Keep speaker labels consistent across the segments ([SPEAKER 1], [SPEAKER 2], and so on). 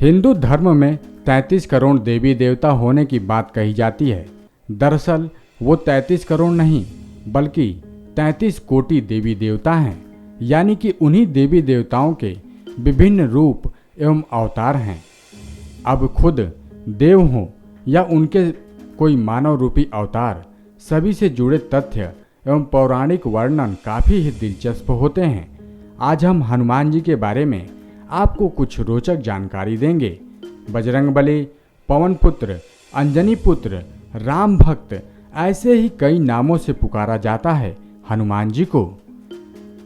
[SPEAKER 1] हिंदू धर्म में 33 करोड़ देवी देवता होने की बात कही जाती है। दरअसल वो 33 करोड़ नहीं बल्कि 33 कोटि देवी देवता हैं, यानी कि उन्हीं देवी देवताओं के विभिन्न रूप एवं अवतार हैं। अब खुद देव हों या उनके कोई मानव रूपी अवतार, सभी से जुड़े तथ्य एवं पौराणिक वर्णन काफ़ी ही दिलचस्प होते हैं। आज हम हनुमान जी के बारे में आपको कुछ रोचक जानकारी देंगे। बजरंगबली, पवन पुत्र, अंजनी पुत्र, राम भक्त, ऐसे ही कई नामों से पुकारा जाता है हनुमान जी को।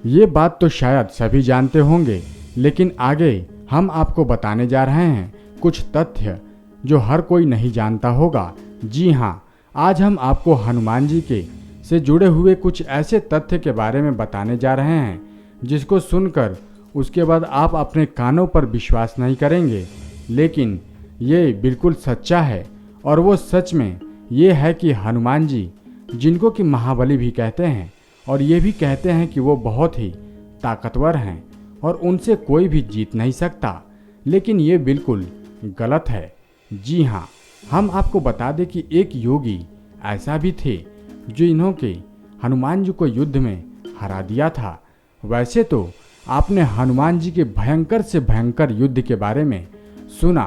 [SPEAKER 1] ये बात तो शायद सभी जानते होंगे, लेकिन आगे हम आपको बताने जा रहे हैं कुछ तथ्य जो हर कोई नहीं जानता होगा। जी हाँ, आज हम आपको हनुमान जी के से जुड़े हुए कुछ ऐसे तथ्य के बारे में बताने जा रहे हैं जिसको सुनकर उसके बाद आप अपने कानों पर विश्वास नहीं करेंगे, लेकिन ये बिल्कुल सच्चा है। और वो सच में ये है कि हनुमान जी, जिनको कि महाबली भी कहते हैं और ये भी कहते हैं कि वो बहुत ही ताकतवर हैं और उनसे कोई भी जीत नहीं सकता, लेकिन ये बिल्कुल गलत है। जी हाँ, हम आपको बता दें कि एक योगी ऐसा भी थे जो इन्होंने हनुमान जी को युद्ध में हरा दिया था। वैसे तो आपने हनुमान जी के भयंकर से भयंकर युद्ध के बारे में सुना,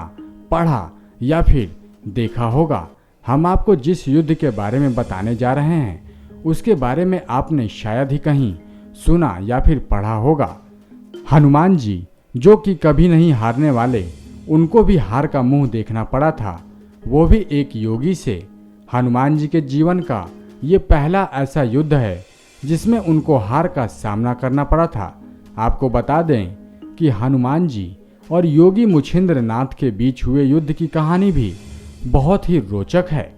[SPEAKER 1] पढ़ा या फिर देखा होगा। हम आपको जिस युद्ध के बारे में बताने जा रहे हैं उसके बारे में आपने शायद ही कहीं सुना या फिर पढ़ा होगा। हनुमान जी जो कि कभी नहीं हारने वाले, उनको भी हार का मुंह देखना पड़ा था, वो भी एक योगी से। हनुमान जी के जीवन का ये पहला ऐसा युद्ध है जिसमें उनको हार का सामना करना पड़ा था। आपको बता दें कि हनुमान जी और योगी मुछिंद्र नाथ के बीच हुए युद्ध की कहानी भी बहुत ही रोचक है,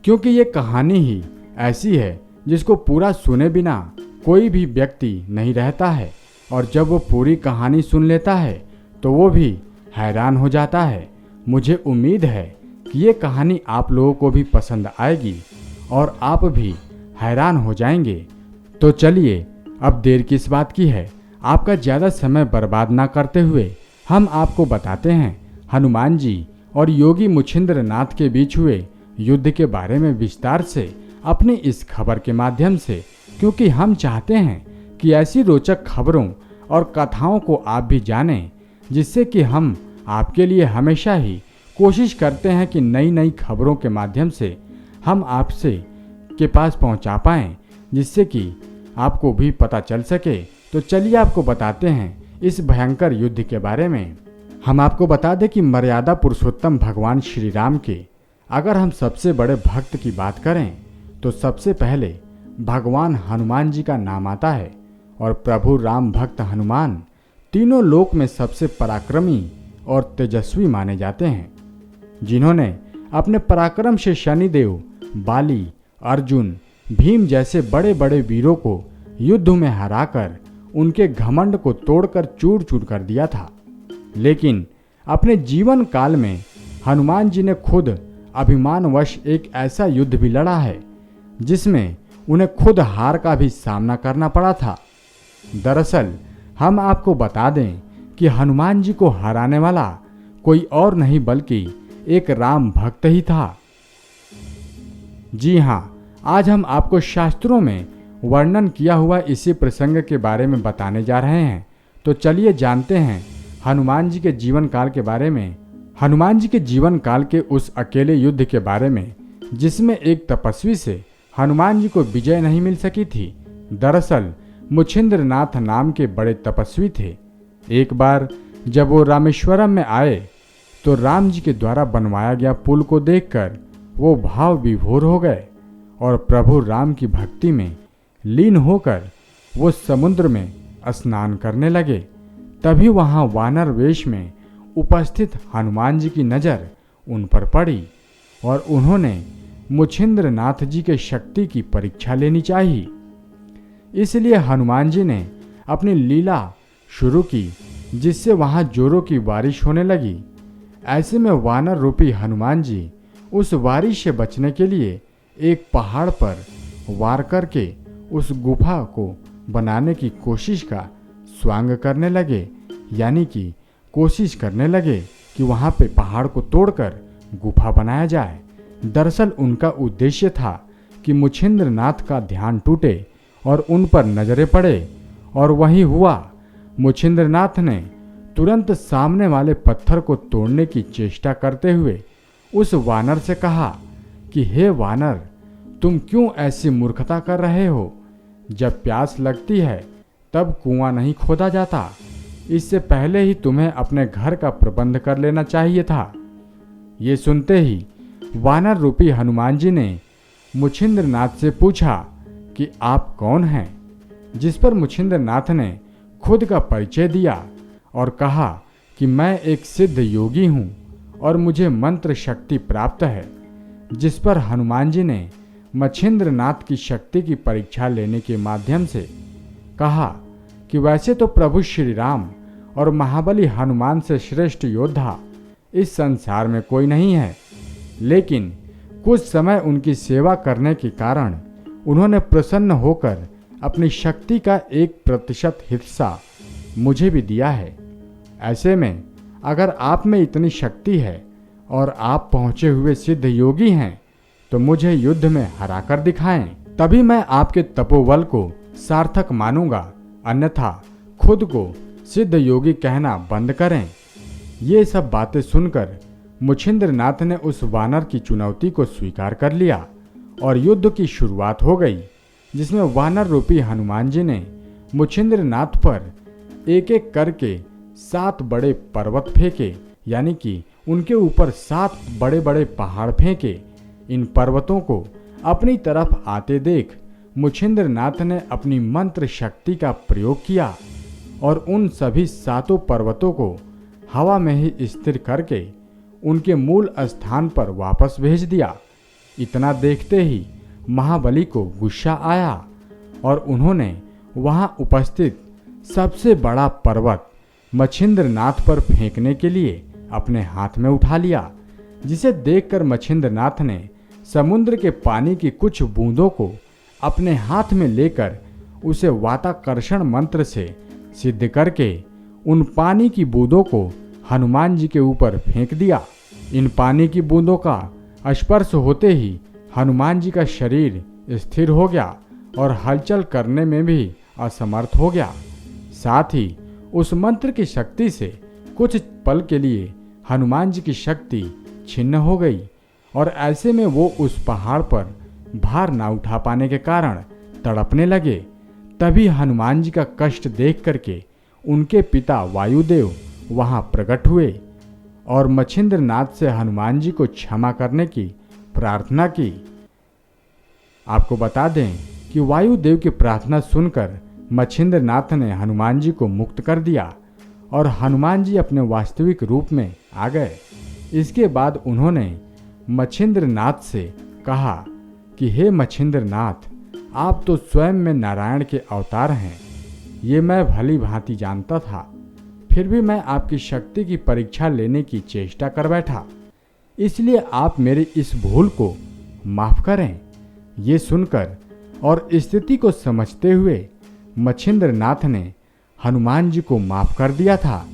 [SPEAKER 1] क्योंकि ये कहानी ही ऐसी है जिसको पूरा सुने बिना कोई भी व्यक्ति नहीं रहता है, और जब वो पूरी कहानी सुन लेता है तो वो भी हैरान हो जाता है। मुझे उम्मीद है कि ये कहानी आप लोगों को भी पसंद आएगी और आप भी हैरान हो जाएंगे। तो चलिए, अब देर किस बात की है, आपका ज़्यादा समय बर्बाद ना करते हुए हम आपको बताते हैं हनुमान जी और योगी मुछिंद्र नाथ के बीच हुए युद्ध के बारे में विस्तार से अपनी इस खबर के माध्यम से, क्योंकि हम चाहते हैं कि ऐसी रोचक खबरों और कथाओं को आप भी जानें, जिससे कि हम आपके लिए हमेशा ही कोशिश करते हैं कि नई नई खबरों के माध्यम से हम आपसे के पास पहुंचा पाएं, जिससे कि आपको भी पता चल सके। तो चलिए आपको बताते हैं इस भयंकर युद्ध के बारे में। हम आपको बता दें कि मर्यादा पुरुषोत्तम भगवान श्री राम के अगर हम सबसे बड़े भक्त की बात करें तो सबसे पहले भगवान हनुमान जी का नाम आता है। और प्रभु राम भक्त हनुमान तीनों लोक में सबसे पराक्रमी और तेजस्वी माने जाते हैं, जिन्होंने अपने पराक्रम से शनिदेव, बाली, अर्जुन, भीम जैसे बड़े बड़े वीरों को युद्ध में हराकर उनके घमंड को तोड़कर चूर चूर कर दिया था। लेकिन अपने जीवन काल में हनुमान जी ने खुद अभिमानवश एक ऐसा युद्ध भी लड़ा है जिसमें उन्हें खुद हार का भी सामना करना पड़ा था। दरअसल हम आपको बता दें कि हनुमान जी को हराने वाला कोई और नहीं बल्कि एक राम भक्त ही था। जी हाँ, आज हम आपको शास्त्रों में वर्णन किया हुआ इसी प्रसंग के बारे में बताने जा रहे हैं। तो चलिए जानते हैं हनुमान जी के जीवन काल के बारे में। हनुमान जी के जीवन काल के उस अकेले युद्ध के बारे में जिसमें एक तपस्वी से हनुमान जी को विजय नहीं मिल सकी थी। दरअसल मुछिंद्र नाथ नाम के बड़े तपस्वी थे। एक बार जब वो रामेश्वरम में आए तो राम जी के द्वारा बनवाया गया पुल को देखकर वो भाव विभोर हो गए और प्रभु राम की भक्ति में लीन होकर वो समुद्र में स्नान करने लगे। तभी वहाँ वानर वेश में उपस्थित हनुमान जी की नज़र उन पर पड़ी और उन्होंने मुछिंद्र नाथ जी के शक्ति की परीक्षा लेनी चाहिए। इसलिए हनुमान जी ने अपनी लीला शुरू की, जिससे वहाँ जोरों की बारिश होने लगी। ऐसे में वानर रूपी हनुमान जी उस बारिश से बचने के लिए एक पहाड़ पर वार करके उस गुफा को बनाने की कोशिश का स्वांग करने लगे, यानी कि कोशिश करने लगे कि वहां पे पहाड़ को तोड़कर गुफा बनाया जाए। दरअसल उनका उद्देश्य था कि मुछिंद्रनाथ का ध्यान टूटे और उन पर नजरें पड़े, और वही हुआ। मुछिंद्रनाथ ने तुरंत सामने वाले पत्थर को तोड़ने की चेष्टा करते हुए उस वानर से कहा कि हे वानर, तुम क्यों ऐसी मूर्खता कर रहे हो? जब प्यास लगती है तब कुआं नहीं खोदा जाता। इससे पहले ही तुम्हें अपने घर का प्रबंध कर लेना चाहिए था। ये सुनते ही वानर रूपी हनुमान जी ने मुछिंद्रनाथ से पूछा कि आप कौन हैं? जिस पर मुछिंद्रनाथ ने खुद का परिचय दिया और कहा कि मैं एक सिद्ध योगी हूँ और मुझे मंत्र शक्ति प्राप्त है। जिस पर हनुमान जी ने मच्छिंद्रनाथ की शक्ति की परीक्षा लेने के माध्यम से कहा कि वैसे तो प्रभु श्री राम और महाबली हनुमान से श्रेष्ठ योद्धा इस संसार में कोई नहीं है, लेकिन कुछ समय उनकी सेवा करने के कारण उन्होंने प्रसन्न होकर अपनी शक्ति का 1% हिस्सा मुझे भी दिया है। ऐसे में अगर आप में इतनी शक्ति है और आप पहुंचे हुए सिद्ध योगी हैं तो मुझे युद्ध में हराकर दिखाएं, तभी मैं आपके तपोबल को सार्थक मानूंगा, अन्यथा खुद को सिद्ध योगी कहना बंद करें। ये सब बातें सुनकर मुछिंद्रनाथ ने उस वानर की चुनौती को स्वीकार कर लिया और युद्ध की शुरुआत हो गई, जिसमें वानर रूपी हनुमान जी ने मुछिंद्रनाथ पर एक एक करके 7 बड़े पर्वत फेंके, यानी कि उनके ऊपर 7 बड़े बड़े पहाड़ फेंके। इन पर्वतों को अपनी तरफ आते देख मुछिंद्रनाथ ने अपनी मंत्र शक्ति का प्रयोग किया और उन सभी 7 पर्वतों को हवा में ही स्थिर करके उनके मूल स्थान पर वापस भेज दिया। इतना देखते ही महाबली को गुस्सा आया और उन्होंने वहां उपस्थित सबसे बड़ा पर्वत मच्छिंद्रनाथ पर फेंकने के लिए अपने हाथ में उठा लिया, जिसे देखकर मच्छिंद्रनाथ ने समुद्र के पानी की कुछ बूंदों को अपने हाथ में लेकर उसे वाताकर्षण मंत्र से सिद्ध करके उन पानी की बूंदों को हनुमान जी के ऊपर फेंक दिया। इन पानी की बूंदों का स्पर्श होते ही हनुमान जी का शरीर स्थिर हो गया और हलचल करने में भी असमर्थ हो गया। साथ ही उस मंत्र की शक्ति से कुछ पल के लिए हनुमान जी की शक्ति छिन्न हो गई और ऐसे में वो उस पहाड़ पर भार ना उठा पाने के कारण तड़पने लगे। तभी हनुमान जी का कष्ट देख करके उनके पिता वायुदेव वहां प्रकट हुए और मच्छिंद्रनाथ से हनुमान जी को क्षमा करने की प्रार्थना की। आपको बता दें कि वायुदेव की प्रार्थना सुनकर मच्छिंद्रनाथ ने हनुमान जी को मुक्त कर दिया और हनुमान जी अपने वास्तविक रूप में आ गए। इसके बाद उन्होंने मच्छिंद्रनाथ से कहा कि हे मच्छिंद्रनाथ, आप तो स्वयं में नारायण के अवतार हैं। ये मैं भली भांति जानता था, फिर भी मैं आपकी शक्ति की परीक्षा लेने की चेष्टा कर बैठा, इसलिए आप मेरी इस भूल को माफ करें। ये सुनकर और स्थिति को समझते हुए मच्छिंद्रनाथ ने हनुमान जी को माफ कर दिया था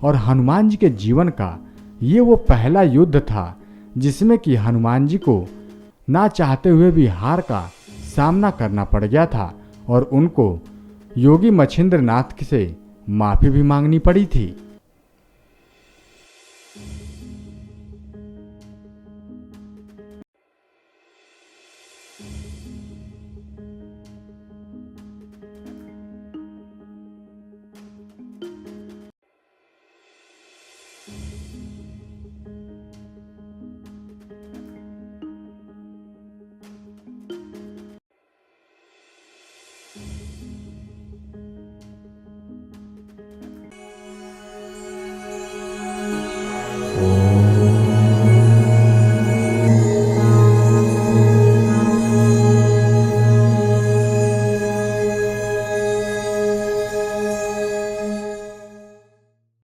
[SPEAKER 1] और हनुमान जी के जीवन का ये वो पहला युद्ध था जिसमें कि हनुमान जी को ना चाहते हुए भी हार का सामना करना पड़ गया था और उनको योगी मच्छिंद्रनाथ से माफी भी मांगनी पड़ी थी।